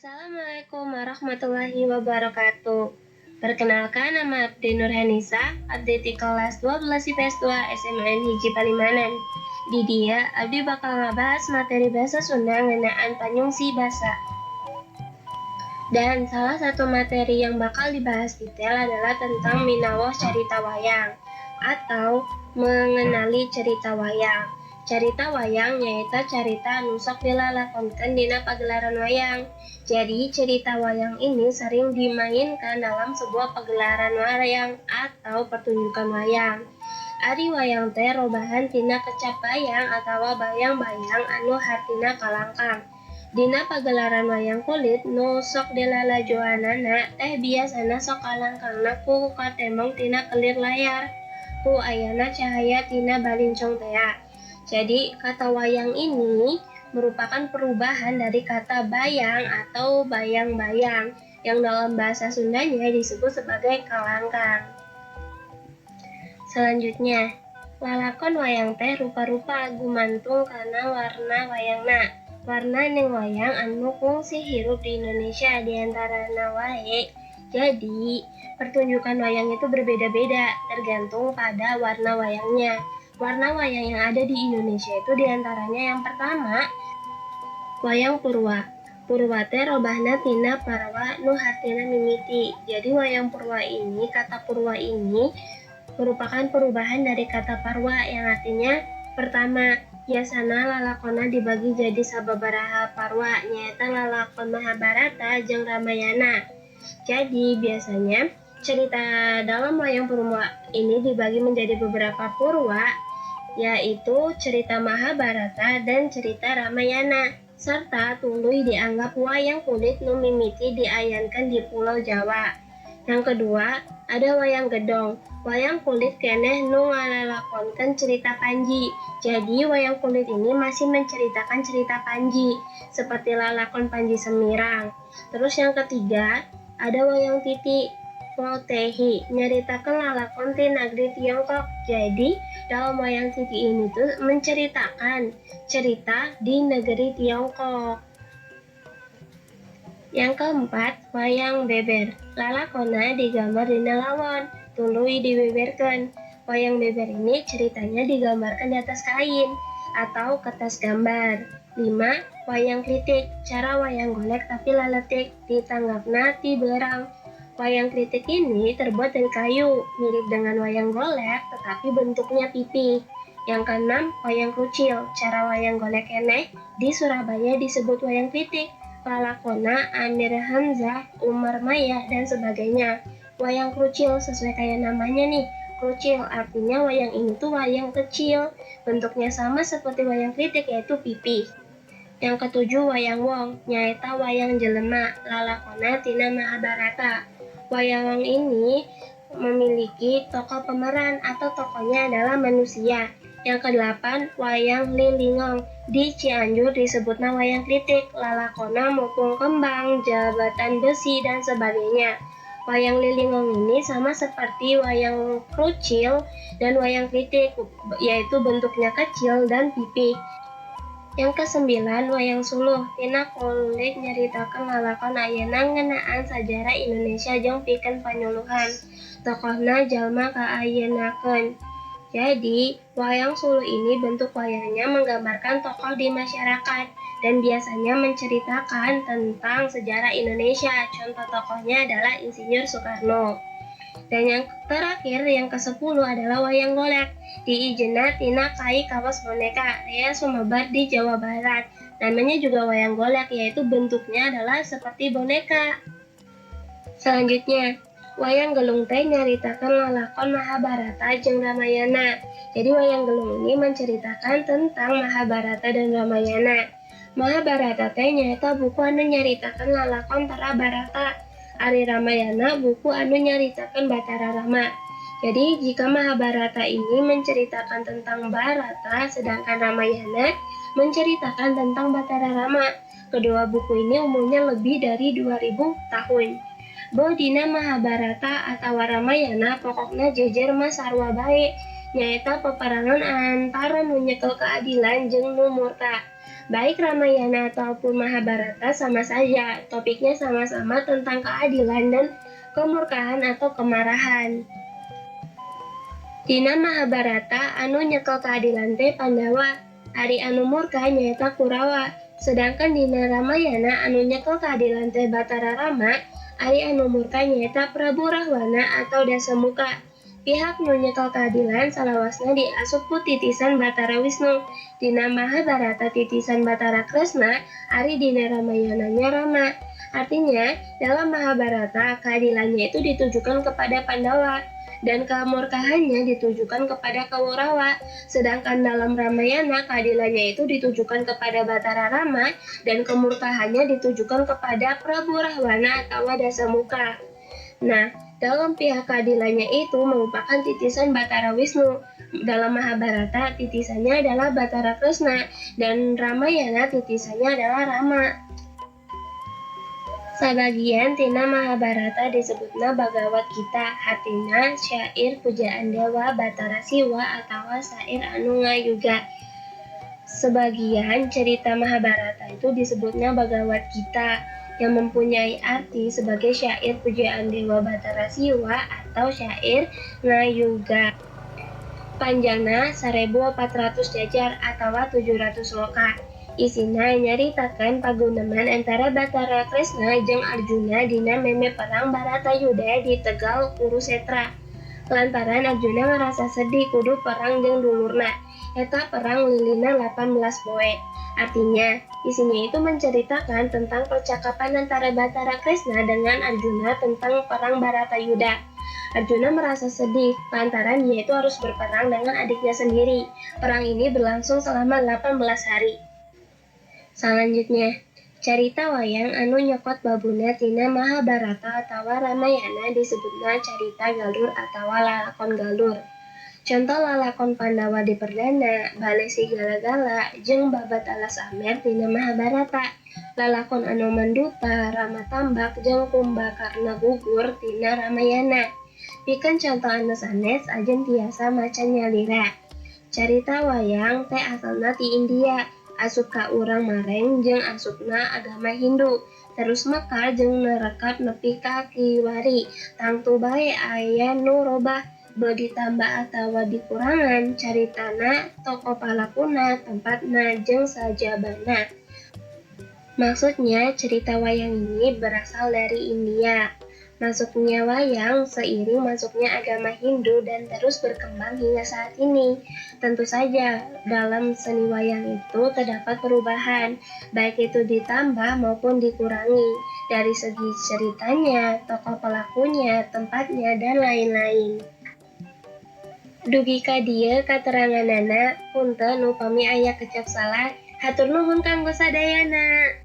Assalamualaikum warahmatullahi wabarakatuh. Perkenalkan, nama Abdi Nurhanisa, Abdi di kelas 12 IPS 2 SMN Hiji Palimanan. Di dia, Abdi bakal ngabahas materi bahasa Sunda ngenaan panyungsi basa. Dan salah satu materi yang bakal dibahas detail adalah tentang minawoh carita wayang atau mengenali cerita wayang. Carita wayang nyaeta carita anu sok dilalakonkeun dina pagelaran wayang. Jadi cerita wayang ini sering dimainkan dalam sebuah pagelaran wayang atau pertunjukan wayang. Ari wayang teh robahan tina kecap bayang atawa bayang-bayang anu hartina kalangkang. Dina pagelaran wayang kulit nu sok dilalajoanana teh biasana sok kalangkangna ku katemong tina kelir layar. Ku ayana cahaya tina balincong tea. Jadi, kata wayang ini merupakan perubahan dari kata bayang atau bayang-bayang yang dalam bahasa Sundanya disebut sebagai kalangkang. Selanjutnya, lalakon wayang teh rupa-rupa gumantung kana warna wayangna. Warna ning wayang anu kungsi hirup di Indonesia diantarana wae. Jadi, pertunjukan wayang itu berbeda-beda tergantung pada warna wayangnya. Warna wayang yang ada di Indonesia itu diantaranya yang pertama, wayang purwa. Purwa teh robahna tina parwa nu hartina mimiti. Jadi wayang purwa ini, kata purwa ini merupakan perubahan dari kata parwa yang artinya pertama. Biasana lalakonna dibagi jadi sababaraha parwa, nyaeta lalakon Mahabharata jeung Ramayana. Jadi biasanya cerita dalam wayang purwa ini dibagi menjadi beberapa purwa, yaitu cerita Mahabharata dan cerita Ramayana, serta tuluy dianggap wayang kulit nu mimiti diayankan di Pulau Jawa. Yang kedua, ada wayang gedong. Wayang kulit keneh nu ngalalakonkeun cerita Panji. Jadi wayang kulit ini masih menceritakan cerita Panji, seperti lalakon Panji Semirang. Terus yang ketiga, ada wayang titi. Motehi nyaritakan lalakon ti negeri Tiongkok. Jadi dalam wayang titi ini tuh menceritakan cerita di negeri Tiongkok. Yang keempat, wayang beber. Lalakonna digambar dina lawon, tuluy dibeberkeun. Wayang beber ini ceritanya digambarkan di atas kain atau kertas gambar. 5. Wayang kritik. Cara wayang golek tapi laletik, ditanggapna ti beurang. Wayang kritik ini terbuat dari kayu, mirip dengan wayang golek tetapi bentuknya pipih. Yang keenam, wayang krucil. Cara wayang golek keneh di Surabaya disebut wayang kritik. Lalakonna Amir Hamzah, Umar Maya, dan sebagainya. Wayang krucil sesuai kayak namanya nih, krucil artinya wayang ini tuh wayang kecil, bentuknya sama seperti wayang kritik yaitu pipih. Yang ketujuh, wayang wong, nyaeta wayang jelema, lalakonna tina Mahabharata. Wayang wong ini memiliki tokoh pemeran atau tokohnya adalah manusia. Yang kedelapan, wayang lilingong. Di Cianjur disebutna wayang kritik, lalakonna mupung kembang, jabatan besi, dan sebagainya. Wayang lilingong ini sama seperti wayang krucil dan wayang kritik, yaitu bentuknya kecil dan pipih. Yang kesembilan, wayang suluh. Tina kulit nyaritakan lalakon ayeuna ngeunaan sajarah Indonesia jeung pikeun panyuluhan. Tokohna jalma kaayenakeun. Jadi, wayang suluh ini bentuk wayangnya menggambarkan tokoh di masyarakat dan biasanya menceritakan tentang sejarah Indonesia. Contoh tokohnya adalah Insinyur Soekarno. Dan yang terakhir, yang ke-10 adalah wayang golek. Diijeunna tina kai kawas boneka, rea sumebar di Jawa Barat. Namanya juga wayang golek, yaitu bentuknya adalah seperti boneka. Selanjutnya, wayang gelung teh nyaritakan lalakon Mahabharata jeung Ramayana. Jadi wayang gelung ini menceritakan tentang Mahabharata dan Ramayana. Mahabharata teh nyaeta buku anu nyaritakan lalakon para Barata. Ari Ramayana buku anu nyaritakan Batara Rama. Jadi jika Mahabharata ini menceritakan tentang Barata, sedangkan Ramayana menceritakan tentang Batara Rama. Kedua buku ini umurnya lebih dari 2000 tahun. Dina Mahabharata atau Ramayana pokokna jejer mah sarua bae, nyaeta peperangan antara nu nyekel keadilan jeung nu murka. Baik Ramayana ataupun Mahabharata sama saja, topiknya sama-sama tentang keadilan dan kemurkaan atau kemarahan. Dina Mahabharata anu nyekel keadilan teh Pandawa, ari anu murka nyaeta Kurawa. Sedangkan dina Ramayana anu nyekel keadilan teh Batara Rama, ari anu murka nyaeta Prabu Rahwana atau Dasamuka. Pihak nu nyekel keadilan salawasna diasup ku titisan Batara Wisnu. Dina Mahabharata titisan Batara Kresna, ari dina Ramayananya Rama. Artinya, dalam Mahabharata keadilannya itu ditujukan kepada Pandawa dan kemurkaannya ditujukan kepada Kaurawa. Sedangkan dalam Ramayana keadilannya itu ditujukan kepada Batara Rama dan kemurkaannya ditujukan kepada Prabu Rahwana atau Dasamuka. Nah, dalam pihak keadilannya itu merupakan titisan Batara Wisnu. Dalam Mahabharata titisannya adalah Batara Kresna dan Ramayana titisannya adalah Rama. Sabagian tina Mahabharata disebutna Bhagavad Gita, artina syair pujaan dewa Batara Siwa atau syair anu ngayuga. Sebagian cerita Mahabharata itu disebutnya Bhagavad Gita yang mempunyai arti sebagai syair pujaan dewa Batara Siwa atau syair ngayuga. Panjangna 1400 jajar atau 700 sloka. Isina nyaritakan paguneman antara Batara Kresna jeung Arjuna dina meme perang Baratayuda di Tegal Kurusetra. Lantaran Arjuna ngerasa sedih kudu perang jeung dulurna. Eta perang lilina 18 poe. Artinya, isinya itu menceritakan tentang percakapan antara Batara Kresna dengan Arjuna tentang perang Baratayuda. Arjuna merasa sedih lantaran dia itu harus berperang dengan adiknya sendiri. Perang ini berlangsung selama 18 hari. Selanjutnya, carita wayang anu nyokot babuna tina Mahabharata atau Ramayana disebutna carita galur atau lalakon galur. Contoh lalakon Pandawa di Perdana, Bale Si Gala-gala, jeung Babat Alas Amer tina Mahabharata. Lalakon anu menduta, Rama Tambak, jeung Kumbakarna gugur tina Ramayana. Pikeun contoh anu sanes ajeun tiasa maca nyalira. Carita wayang teh asalna ti India. Asup ka urang mareng jeung asupna agama Hindu. Terus mekar jeung nerekat nepi ka kiwari. Tangtu bae aya nu robah, beu ditambah atawa dikurangan caritana, tokoh palakuna, tempatna, jeung sajabana. Maksudnya cerita wayang ini berasal dari India. Masuknya wayang seiring masuknya agama Hindu dan terus berkembang hingga saat ini. Tentu saja, dalam seni wayang itu terdapat perubahan, baik itu ditambah maupun dikurangi, dari segi ceritanya, tokoh pelakunya, tempatnya, dan lain-lain. Dugi ka dieu kateranganana, punten upami aya kecap salah, hatur nuhun kanggo sadayana.